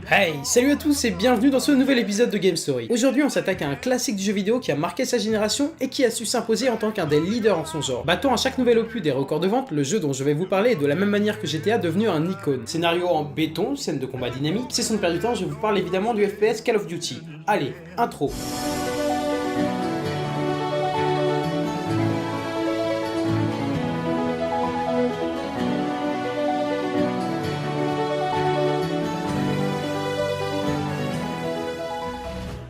Hey, salut à tous et bienvenue dans ce nouvel épisode de Game Story. Aujourd'hui on s'attaque à un classique du jeu vidéo qui a marqué sa génération et qui a su s'imposer en tant qu'un des leaders en son genre. Battant à chaque nouvel opus des records de vente, le jeu dont je vais vous parler est de la même manière que GTA devenu un icône. Scénario en béton, scène de combat dynamique, c'est son perdre du temps, je vous parle évidemment du FPS Call of Duty. Allez, intro.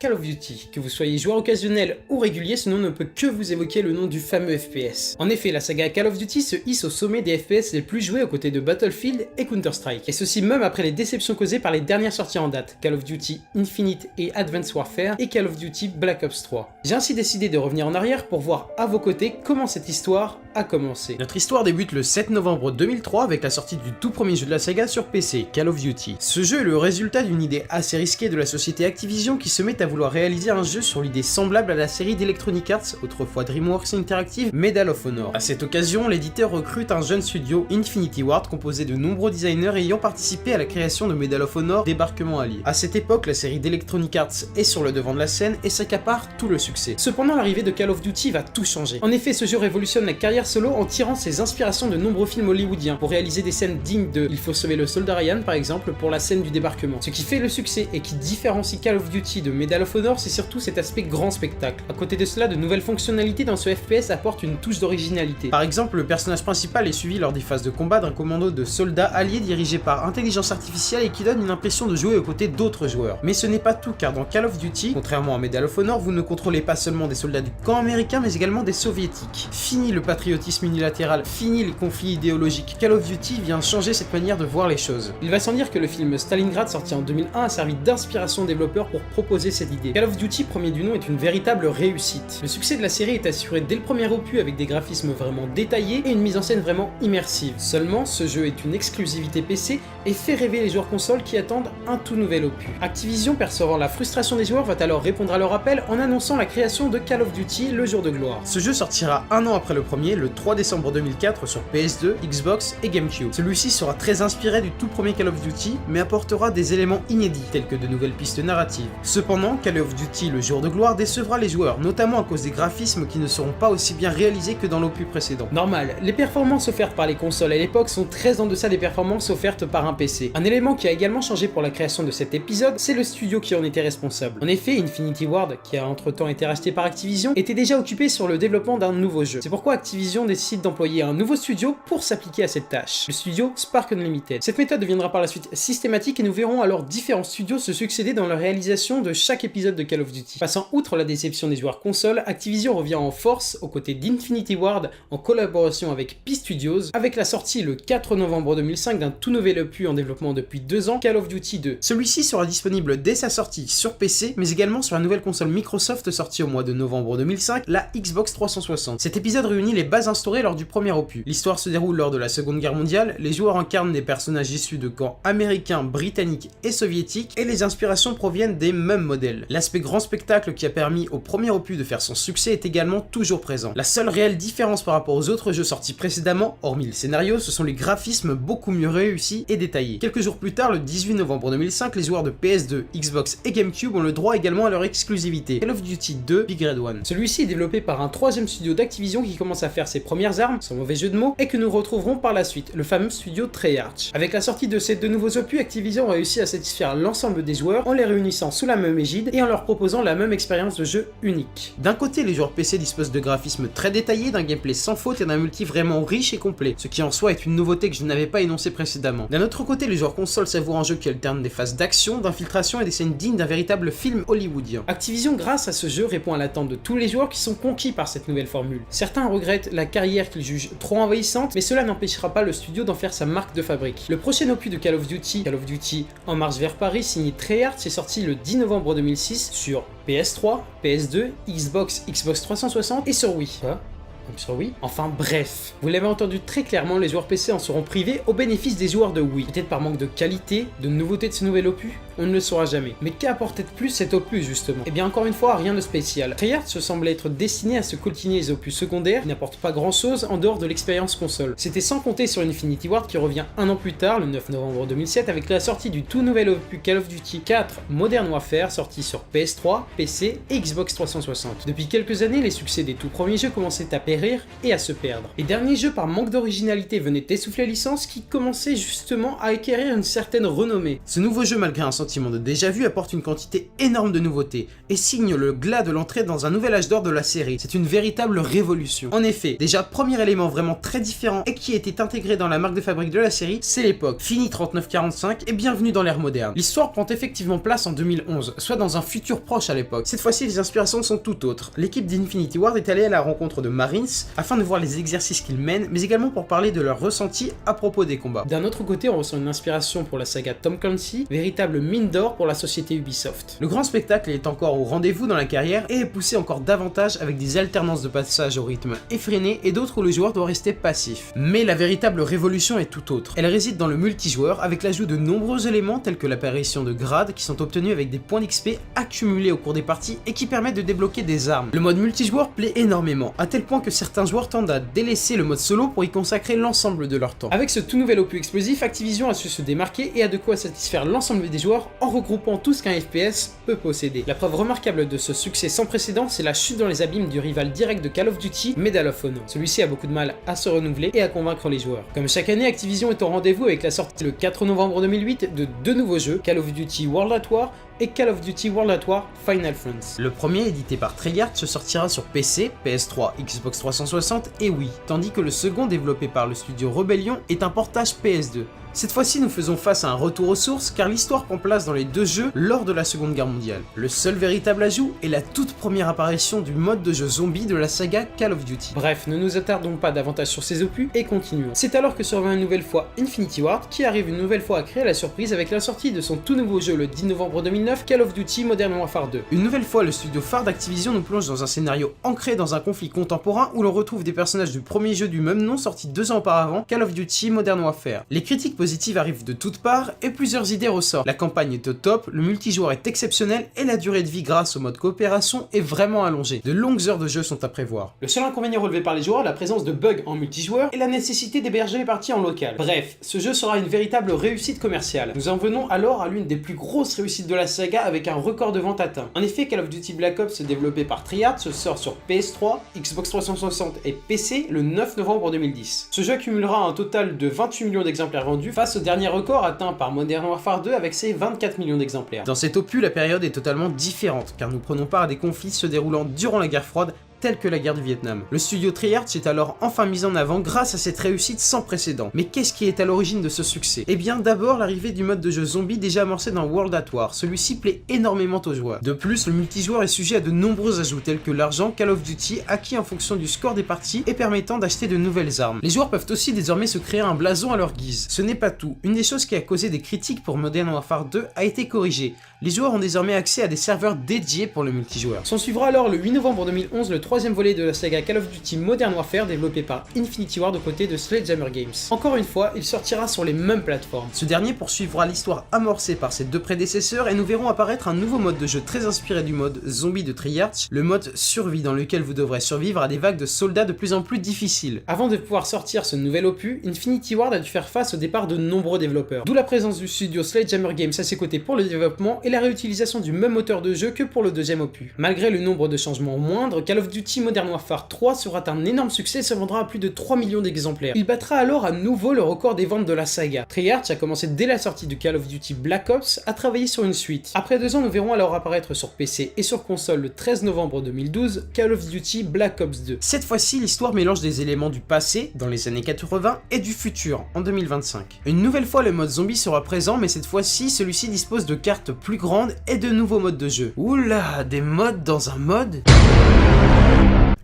Call of Duty. Que vous soyez joueur occasionnel ou régulier, ce nom ne peut que vous évoquer le nom du fameux FPS. En effet, la saga Call of Duty se hisse au sommet des FPS les plus joués aux côtés de Battlefield et Counter-Strike. Et ceci même après les déceptions causées par les dernières sorties en date, Call of Duty Infinite et Advanced Warfare et Call of Duty Black Ops 3. J'ai ainsi décidé de revenir en arrière pour voir à vos côtés comment cette histoire a commencé. Notre histoire débute le 7 novembre 2003 avec la sortie du tout premier jeu de la saga sur PC, Call of Duty. Ce jeu est le résultat d'une idée assez risquée de la société Activision qui se met à vouloir réaliser un jeu sur l'idée semblable à la série d'Electronic Arts, autrefois DreamWorks Interactive, Medal of Honor. À cette occasion, l'éditeur recrute un jeune studio, Infinity Ward, composé de nombreux designers ayant participé à la création de Medal of Honor, Débarquement allié. À cette époque, la série d'Electronic Arts est sur le devant de la scène et s'accapare tout le succès. Cependant, l'arrivée de Call of Duty va tout changer. En effet, ce jeu révolutionne la carrière solo en tirant ses inspirations de nombreux films hollywoodiens pour réaliser des scènes dignes de Il faut sauver le soldat Ryan par exemple pour la scène du débarquement. Ce qui fait le succès et qui différencie Call of Duty de Medal of Honor, c'est surtout cet aspect grand spectacle. À côté de cela, de nouvelles fonctionnalités dans ce FPS apportent une touche d'originalité. Par exemple, le personnage principal est suivi lors des phases de combat d'un commando de soldats alliés dirigé par intelligence artificielle et qui donne une impression de jouer aux côtés d'autres joueurs. Mais ce n'est pas tout, car dans Call of Duty, contrairement à Medal of Honor, vous ne contrôlez pas seulement des soldats du camp américain mais également des soviétiques. Fini le patriotisme unilatéral, fini les conflits idéologiques. Call of Duty vient changer cette manière de voir les choses. Il va sans dire que le film Stalingrad sorti en 2001 a servi d'inspiration aux développeurs pour proposer cette idée. Call of Duty premier du nom est une véritable réussite. Le succès de la série est assuré dès le premier opus avec des graphismes vraiment détaillés et une mise en scène vraiment immersive. Seulement, ce jeu est une exclusivité PC et fait rêver les joueurs consoles qui attendent un tout nouvel opus. Activision, percevant la frustration des joueurs, va alors répondre à leur appel en annonçant la création de Call of Duty le jour de gloire. Ce jeu sortira un an après le premier, le 3 décembre 2004 sur PS2, Xbox et GameCube. Celui-ci sera très inspiré du tout premier Call of Duty, mais apportera des éléments inédits, tels que de nouvelles pistes narratives. Cependant, Call of Duty le jour de gloire décevra les joueurs, notamment à cause des graphismes qui ne seront pas aussi bien réalisés que dans l'opus précédent. Normal, les performances offertes par les consoles à l'époque sont très en deçà des performances offertes par un PC. Un élément qui a également changé pour la création de cet épisode, c'est le studio qui en était responsable. En effet, Infinity Ward, qui a entre-temps été racheté par Activision, était déjà occupé sur le développement d'un nouveau jeu. C'est pourquoi Activision décide d'employer un nouveau studio pour s'appliquer à cette tâche, le studio Spark Unlimited. Cette méthode deviendra par la suite systématique et nous verrons alors différents studios se succéder dans la réalisation de chaque épisode de Call of Duty. Passant outre la déception des joueurs consoles, Activision revient en force aux côtés d'Infinity Ward en collaboration avec P-Studios, avec la sortie le 4 novembre 2005 d'un tout nouvel opus en développement depuis 2 ans, Call of Duty 2. Celui-ci sera disponible dès sa sortie sur PC, mais également sur la nouvelle console Microsoft sortie au mois de novembre 2005, la Xbox 360. Cet épisode réunit les bases instaurées lors du premier opus. L'histoire se déroule lors de la Seconde Guerre mondiale, les joueurs incarnent des personnages issus de camps américains, britanniques et soviétiques, et les inspirations proviennent des mêmes modèles. L'aspect grand spectacle qui a permis au premier opus de faire son succès est également toujours présent. La seule réelle différence par rapport aux autres jeux sortis précédemment, hormis le scénario, ce sont les graphismes beaucoup mieux réussis et détaillés. Quelques jours plus tard, le 18 novembre 2005, les joueurs de PS2, Xbox et GameCube ont le droit également à leur exclusivité, Call of Duty 2 Big Red One. Celui-ci est développé par un troisième studio d'Activision qui commence à faire ses premières armes, sans mauvais jeu de mots, et que nous retrouverons par la suite, le fameux studio Treyarch. Avec la sortie de ces deux nouveaux opus, Activision a réussi à satisfaire l'ensemble des joueurs en les réunissant sous la même égide et en leur proposant la même expérience de jeu unique. D'un côté, les joueurs PC disposent de graphismes très détaillés, d'un gameplay sans faute et d'un multi vraiment riche et complet, ce qui en soi est une nouveauté que je n'avais pas énoncée précédemment. D'un autre côté, les joueurs console savourent un jeu qui alterne des phases d'action, d'infiltration et des scènes dignes d'un véritable film hollywoodien. Activision, grâce à ce jeu, répond à l'attente de tous les joueurs qui sont conquis par cette nouvelle formule. Certains regrettent la carrière qu'ils jugent trop envahissante, mais cela n'empêchera pas le studio d'en faire sa marque de fabrique. Le prochain opus de Call of Duty En marche vers Paris, signé Treyarch, est sorti le 10 novembre 2006 sur PS3, PS2, Xbox 360 et sur Wii. Quoi ? comme sur Wii. Enfin bref, vous l'avez entendu très clairement, les joueurs PC en seront privés au bénéfice des joueurs de Wii. Peut-être par manque de qualité, de nouveauté de ce nouvel opus, on ne le saura jamais. Mais qu'apportait de plus cet opus justement? Et bien encore une fois, rien de spécial. Treyarch se semblait être destiné à se coltiner les opus secondaires qui n'apportent pas grand chose en dehors de l'expérience console. C'était sans compter sur Infinity Ward qui revient un an plus tard, le 9 novembre 2007, avec la sortie du tout nouvel opus Call of Duty 4 Modern Warfare, sorti sur PS3, PC et Xbox 360. Depuis quelques années, les succès des tout premiers jeux commençaient à périr et à se perdre. Les derniers jeux, par manque d'originalité, venaient essouffler la licence qui commençait justement à acquérir une certaine renommée. Ce nouveau jeu, malgré un sentiment de déjà-vu, apporte une quantité énorme de nouveautés et signe le glas de l'entrée dans un nouvel âge d'or de la série. C'est une véritable révolution. En effet, déjà, premier élément vraiment très différent et qui était intégré dans la marque de fabrique de la série, c'est l'époque. Fini 3945 et bienvenue dans l'ère moderne. L'histoire prend effectivement place en 2011, soit dans un futur proche à l'époque. Cette fois-ci, les inspirations sont tout autres. L'équipe d'Infinity Ward est allée à la rencontre de Marines afin de voir les exercices qu'ils mènent, mais également pour parler de leurs ressentis à propos des combats. D'un autre côté, on ressent une inspiration pour la saga Tom Clancy, véritable mine d'or pour la société Ubisoft. Le grand spectacle est encore au rendez-vous dans la carrière et est poussé encore davantage avec des alternances de passages au rythme effréné et d'autres où le joueur doit rester passif. Mais la véritable révolution est tout autre. Elle réside dans le multijoueur avec l'ajout de nombreux éléments tels que l'apparition de grades qui sont obtenus avec des points d'XP accumulés au cours des parties et qui permettent de débloquer des armes. Le mode multijoueur plaît énormément, à tel point que certains joueurs tendent à délaisser le mode solo pour y consacrer l'ensemble de leur temps. Avec ce tout nouvel opus explosif, Activision a su se démarquer et a de quoi satisfaire l'ensemble des joueurs en regroupant tout ce qu'un FPS peut posséder. La preuve remarquable de ce succès sans précédent, c'est la chute dans les abîmes du rival direct de Call of Duty, Medal of Honor. Celui-ci a beaucoup de mal à se renouveler et à convaincre les joueurs. Comme chaque année, Activision est au rendez-vous avec la sortie le 4 novembre 2008 de deux nouveaux jeux, Call of Duty World at War et Call of Duty World at War Final Fronts. Le premier, édité par Treyarch, se sortira sur PC, PS3, Xbox 360 et Wii, tandis que le second, développé par le studio Rebellion, est un portage PS2. Cette fois-ci, nous faisons face à un retour aux sources car l'histoire prend place dans les deux jeux lors de la Seconde Guerre mondiale. Le seul véritable ajout est la toute première apparition du mode de jeu zombie de la saga Call of Duty. Bref, ne nous attardons pas davantage sur ces opus et continuons. C'est alors que survient une nouvelle fois Infinity Ward qui arrive une nouvelle fois à créer la surprise avec la sortie de son tout nouveau jeu le 10 novembre 2009, Call of Duty Modern Warfare 2. Une nouvelle fois, le studio phare d'Activision nous plonge dans un scénario ancré dans un conflit contemporain où l'on retrouve des personnages du premier jeu du même nom sorti 2 ans auparavant, Call of Duty Modern Warfare. Les critiques positives arrivent de toutes parts et plusieurs idées ressortent. La campagne est au top, le multijoueur est exceptionnel et la durée de vie grâce au mode coopération est vraiment allongée. De longues heures de jeu sont à prévoir. Le seul inconvénient relevé par les joueurs est la présence de bugs en multijoueur et la nécessité d'héberger les parties en local. Bref, ce jeu sera une véritable réussite commerciale. Nous en venons alors à l'une des plus grosses réussites de la saga avec un record de vente atteint. En effet, Call of Duty Black Ops, développé par Treyarch, sort sur PS3, Xbox 360 et PC le 9 novembre 2010. Ce jeu accumulera un total de 28 millions d'exemplaires vendus face au dernier record atteint par Modern Warfare 2 avec ses 24 millions d'exemplaires. Dans cet opus, la période est totalement différente car nous prenons part à des conflits se déroulant durant la guerre froide telle que la guerre du Vietnam. Le studio Treyarch est alors enfin mis en avant grâce à cette réussite sans précédent. Mais qu'est-ce qui est à l'origine de ce succès? Eh bien d'abord l'arrivée du mode de jeu zombie déjà amorcé dans World at War. Celui-ci plaît énormément aux joueurs. De plus, le multijoueur est sujet à de nombreux ajouts tels que l'argent Call of Duty acquis en fonction du score des parties et permettant d'acheter de nouvelles armes. Les joueurs peuvent aussi désormais se créer un blason à leur guise. Ce n'est pas tout. Une des choses qui a causé des critiques pour Modern Warfare 2 a été corrigée. Les joueurs ont désormais accès à des serveurs dédiés pour le multijoueur. S'en suivra alors le 8 novembre 2011 le troisième volet de la saga Call of Duty Modern Warfare développé par Infinity Ward aux côtés de Sledgehammer Games. Encore une fois, il sortira sur les mêmes plateformes. Ce dernier poursuivra l'histoire amorcée par ses deux prédécesseurs et nous verrons apparaître un nouveau mode de jeu très inspiré du mode zombie de Treyarch, le mode survie dans lequel vous devrez survivre à des vagues de soldats de plus en plus difficiles. Avant de pouvoir sortir ce nouvel opus, Infinity Ward a dû faire face au départ de nombreux développeurs, d'où la présence du studio Sledgehammer Games à ses côtés pour le développement et la réutilisation du même moteur de jeu que pour le deuxième opus. Malgré le nombre de changements moindres, Call of Duty Modern Warfare 3 sera un énorme succès et se vendra à plus de 3 millions d'exemplaires. Il battra alors à nouveau le record des ventes de la saga. Treyarch a commencé dès la sortie du Call of Duty Black Ops à travailler sur une suite. Après 2 ans, nous verrons alors apparaître sur PC et sur console le 13 novembre 2012 Call of Duty Black Ops 2. Cette fois-ci, l'histoire mélange des éléments du passé, dans les années 80, et du futur, en 2025. Une nouvelle fois, le mode zombie sera présent, mais cette fois-ci, celui-ci dispose de cartes plus grandes et de nouveaux modes de jeu. Oula, des modes dans un mode?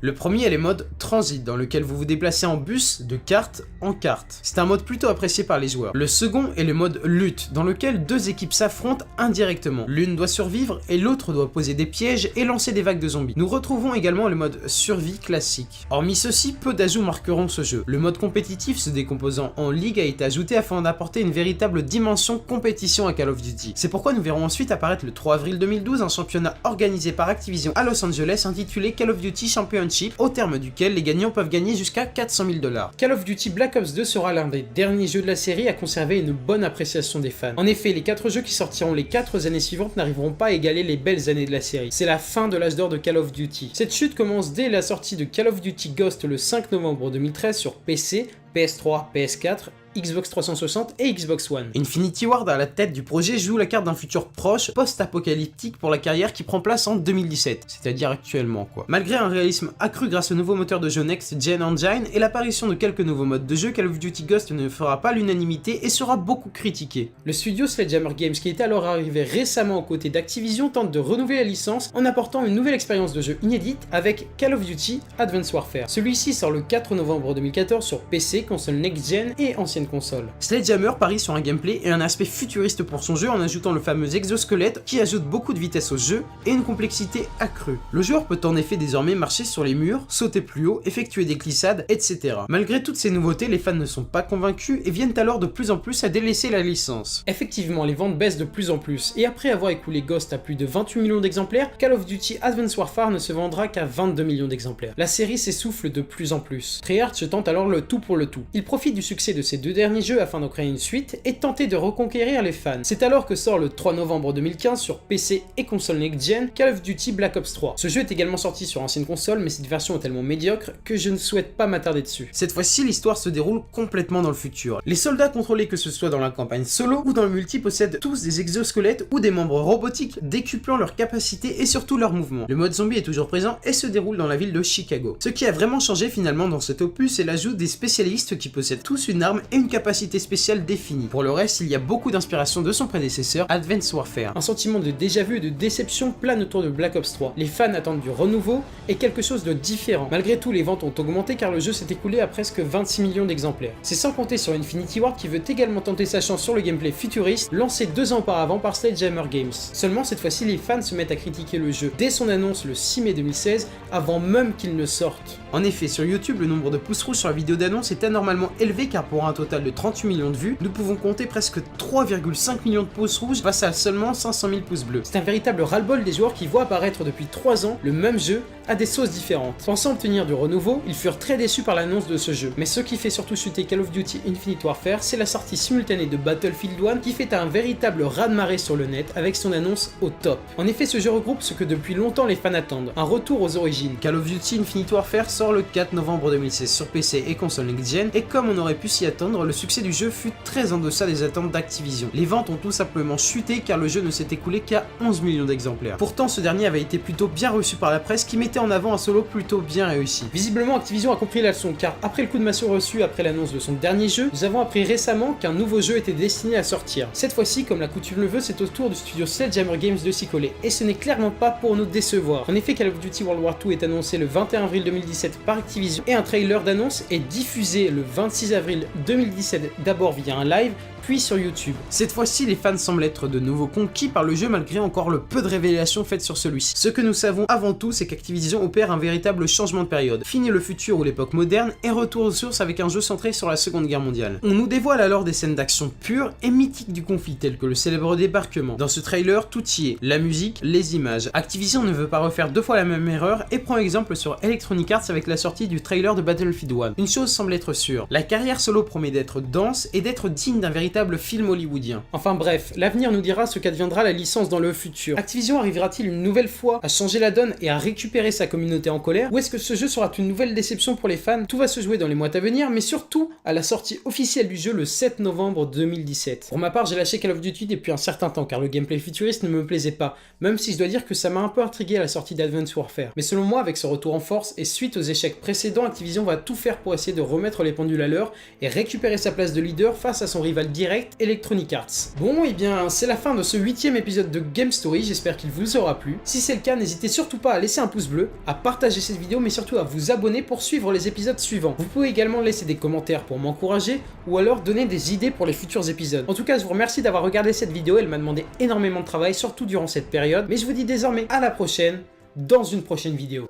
Le premier est le mode Transit, dans lequel vous vous déplacez en bus de carte en carte. C'est un mode plutôt apprécié par les joueurs. Le second est le mode Lutte, dans lequel deux équipes s'affrontent indirectement. L'une doit survivre et l'autre doit poser des pièges et lancer des vagues de zombies. Nous retrouvons également le mode Survie classique. Hormis ceci, peu d'ajouts marqueront ce jeu. Le mode compétitif se décomposant en ligue a été ajouté afin d'apporter une véritable dimension compétition à Call of Duty. C'est pourquoi nous verrons ensuite apparaître le 3 avril 2012 un championnat organisé par Activision à Los Angeles intitulé Call of Duty Championship, au terme duquel les gagnants peuvent gagner jusqu'à 400 000 $. Call of Duty Black Ops 2 sera l'un des derniers jeux de la série à conserver une bonne appréciation des fans. En effet, les 4 jeux qui sortiront les 4 années suivantes n'arriveront pas à égaler les belles années de la série. C'est la fin de l'âge d'or de Call of Duty. Cette chute commence dès la sortie de Call of Duty Ghost le 5 novembre 2013 sur PC, PS3, PS4, Xbox 360 et Xbox One. Infinity Ward à la tête du projet joue la carte d'un futur proche, post-apocalyptique pour la carrière qui prend place en 2017, c'est-à-dire actuellement quoi. Malgré un réalisme accru grâce au nouveau moteur de jeu Next Gen Engine et l'apparition de quelques nouveaux modes de jeu, Call of Duty Ghost ne fera pas l'unanimité et sera beaucoup critiqué. Le studio Sledgehammer Games, qui était alors arrivé récemment aux côtés d'Activision, tente de renouveler la licence en apportant une nouvelle expérience de jeu inédite avec Call of Duty Advanced Warfare. Celui-ci sort le 4 novembre 2014 sur PC, console Next Gen et ancienne console. Sledgehammer parie sur un gameplay et un aspect futuriste pour son jeu en ajoutant le fameux exosquelette qui ajoute beaucoup de vitesse au jeu et une complexité accrue. Le joueur peut en effet désormais marcher sur les murs, sauter plus haut, effectuer des glissades, etc. Malgré toutes ces nouveautés, les fans ne sont pas convaincus et viennent alors de plus en plus à délaisser la licence. Effectivement, les ventes baissent de plus en plus et après avoir écoulé Ghost à plus de 28 millions d'exemplaires, Call of Duty Advanced Warfare ne se vendra qu'à 22 millions d'exemplaires. La série s'essouffle de plus en plus. Treyarch se tente alors le tout pour le tout. Il profite du succès de ces deux derniers jeux afin d'en créer une suite et tenter de reconquérir les fans. C'est alors que sort le 3 novembre 2015 sur PC et console Next Gen Call of Duty Black Ops 3. Ce jeu est également sorti sur ancienne console, mais cette version est tellement médiocre que je ne souhaite pas m'attarder dessus. Cette fois-ci, l'histoire se déroule complètement dans le futur. Les soldats contrôlés, que ce soit dans la campagne solo ou dans le multi, possèdent tous des exosquelettes ou des membres robotiques décuplant leurs capacités et surtout leurs mouvements. Le mode zombie est toujours présent et se déroule dans la ville de Chicago. Ce qui a vraiment changé finalement dans cet opus, c'est l'ajout des spécialistes qui possèdent tous une arme et une capacité spéciale définie. Pour le reste, il y a beaucoup d'inspiration de son prédécesseur, Advanced Warfare. Un sentiment de déjà-vu et de déception plane autour de Black Ops 3. Les fans attendent du renouveau et quelque chose de différent. Malgré tout, les ventes ont augmenté car le jeu s'est écoulé à presque 26 millions d'exemplaires. C'est sans compter sur Infinity Ward qui veut également tenter sa chance sur le gameplay futuriste, lancé 2 ans auparavant par Sledgehammer Games. Seulement, cette fois-ci, les fans se mettent à critiquer le jeu dès son annonce le 6 mai 2016, avant même qu'il ne sorte. En effet, sur YouTube, le nombre de pouces rouges sur la vidéo d'annonce est anormalement élevé car pour un total de 38 millions de vues, nous pouvons compter presque 3,5 millions de pouces rouges face à seulement 500 000 pouces bleus. C'est un véritable ras-le-bol des joueurs qui voient apparaître depuis 3 ans le même jeu à des sauces différentes. Pensant obtenir du renouveau, ils furent très déçus par l'annonce de ce jeu. Mais ce qui fait surtout chuter Call of Duty Infinite Warfare, c'est la sortie simultanée de Battlefield 1 qui fait un véritable raz-de-marée sur le net avec son annonce au top. En effet, ce jeu regroupe ce que depuis longtemps les fans attendent, un retour aux origines. Call of Duty Infinite Warfare sort le 4 novembre 2016 sur PC et console Next Gen, et comme on aurait pu s'y attendre, le succès du jeu fut très en deçà des attentes d'Activision. Les ventes ont tout simplement chuté car le jeu ne s'est écoulé qu'à 11 millions d'exemplaires. Pourtant, ce dernier avait été plutôt bien reçu par la presse qui mettait en avant un solo plutôt bien réussi. Visiblement, Activision a compris la leçon car après le coup de massue reçu après l'annonce de son dernier jeu, nous avons appris récemment qu'un nouveau jeu était destiné à sortir. Cette fois-ci, comme la coutume le veut, c'est au tour du studio Sledgehammer Games de s'y coller, et ce n'est clairement pas pour nous décevoir. En effet, Call of Duty World War II est annoncé le 21 avril 2017 par Activision et un trailer d'annonce est diffusé le 26 avril 2017 d'abord via un live, puis sur YouTube. Cette fois-ci, les fans semblent être de nouveau conquis par le jeu malgré encore le peu de révélations faites sur celui-ci. Ce que nous savons avant tout, c'est qu'Activision opère un véritable changement de période. Fini le futur ou l'époque moderne et retour aux sources avec un jeu centré sur la Seconde Guerre mondiale. On nous dévoile alors des scènes d'action pures et mythiques du conflit telles que le célèbre débarquement. Dans ce trailer, tout y est, la musique, les images. Activision ne veut pas refaire 2 fois la même erreur et prend exemple sur Electronic Arts avec la sortie du trailer de Battlefield 1. Une chose semble être sûre, la carrière solo promet d'être dense et d'être digne d'un véritable film hollywoodien. Enfin bref, l'avenir nous dira ce qu'adviendra la licence dans le futur. Activision arrivera-t-il une nouvelle fois à changer la donne et à récupérer sa communauté en colère, ou est-ce que ce jeu sera une nouvelle déception pour les fans? Tout va se jouer dans les mois à venir, mais surtout à la sortie officielle du jeu le 7 novembre 2017. Pour ma part, j'ai lâché Call of Duty depuis un certain temps car le gameplay futuriste ne me plaisait pas, même si je dois dire que ça m'a un peu intrigué à la sortie d'Advanced Warfare. Mais selon moi, avec ce retour en force et suite aux échecs précédents, Activision va tout faire pour essayer de remettre remettre les pendules à l'heure et récupérer sa place de leader face à son rival direct Electronic Arts. Bon, et bien c'est la fin de ce 8e épisode de Game Story, j'espère qu'il vous aura plu. Si c'est le cas, n'hésitez surtout pas à laisser un pouce bleu, à partager cette vidéo, mais surtout à vous abonner pour suivre les épisodes suivants. Vous pouvez également laisser des commentaires pour m'encourager ou alors donner des idées pour les futurs épisodes. En tout cas, je vous remercie d'avoir regardé cette vidéo, elle m'a demandé énormément de travail, surtout durant cette période, mais je vous dis désormais à la prochaine, dans une prochaine vidéo.